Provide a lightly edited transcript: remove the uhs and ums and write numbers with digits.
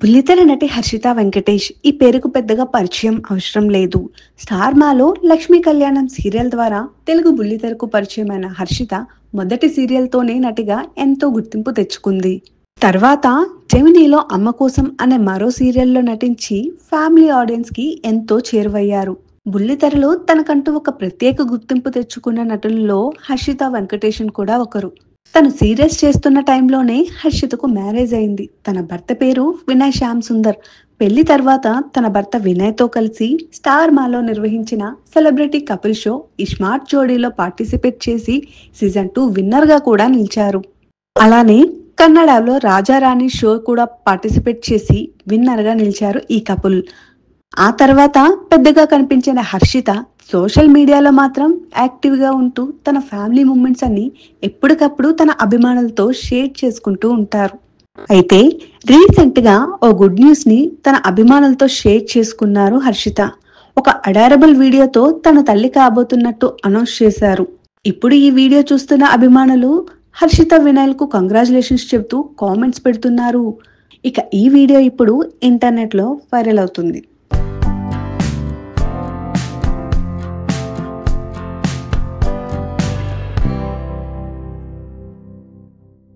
బుల్లితెర నటి హర్షిత వెంకటేష్ ఈ పేరుకు పెద్దగా పరిచయం అవసరం లేదు. స్టార్ మాలో లక్ష్మీ కళ్యాణం సీరియల్ ద్వారా తెలుగు బుల్లితెరకు పరిచయమైన హర్షిత మొదటి సీరియల్తోనే నటిగా ఎంతో గుర్తింపు తెచ్చుకుంది. తర్వాత జెమినీలో అమ్మ కోసం అనే మరో సీరియల్లో నటించి ఫ్యామిలీ ఆడియన్స్ కి ఎంతో చేరువయ్యారు. బుల్లితెరలో తనకంటూ ఒక ప్రత్యేక గుర్తింపు తెచ్చుకున్న నటుల్లో హర్షిత వెంకటేషన్ కూడా ఒకరు. తను సీరియల్స్ చేస్తున్న టైంలోనే హర్షితకు మ్యారేజ్ అయింది. తన భర్త పేరు వినయ్ శ్యామ్ సుందర్. పెళ్లి తర్వాత తన భర్త వినయ్తో కలిసి స్టార్ మాలో నిర్వహించిన సెలబ్రిటీ కపుల్ షో ఈ స్మార్ట్ జోడీలో పార్టిసిపేట్ చేసి సీజన్ 2 విన్నర్గా కూడా నిలిచారు. అలానే కన్నడలో రాజారాణి షో కూడా పార్టిసిపేట్ చేసి విన్నర్గా నిలిచారు ఈ కపుల్. ఆ తర్వాత పెద్దగా కనిపించిన హర్షిత సోషల్ మీడియాలో మాత్రం యాక్టివ్గా ఉంటూ తన ఫ్యామిలీ మూమెంట్స్ అన్ని ఎప్పటికప్పుడు తన అభిమానులతో షేర్ చేసుకుంటూ ఉంటారు. అయితే రీసెంట్గా ఓ గుడ్ న్యూస్ని తన అభిమానులతో షేర్ చేసుకున్నారు హర్షిత. ఒక అడారబుల్ వీడియోతో తన తల్లి కాబోతున్నట్టు అనౌన్స్ చేశారు. ఇప్పుడు ఈ వీడియో చూస్తున్న అభిమానులు హర్షిత వినయ్కు కంగ్రాచులేషన్స్ చెబుతూ కామెంట్స్ పెడుతున్నారు. ఇక ఈ వీడియో ఇప్పుడు ఇంటర్నెట్లో వైరల్ అవుతుంది.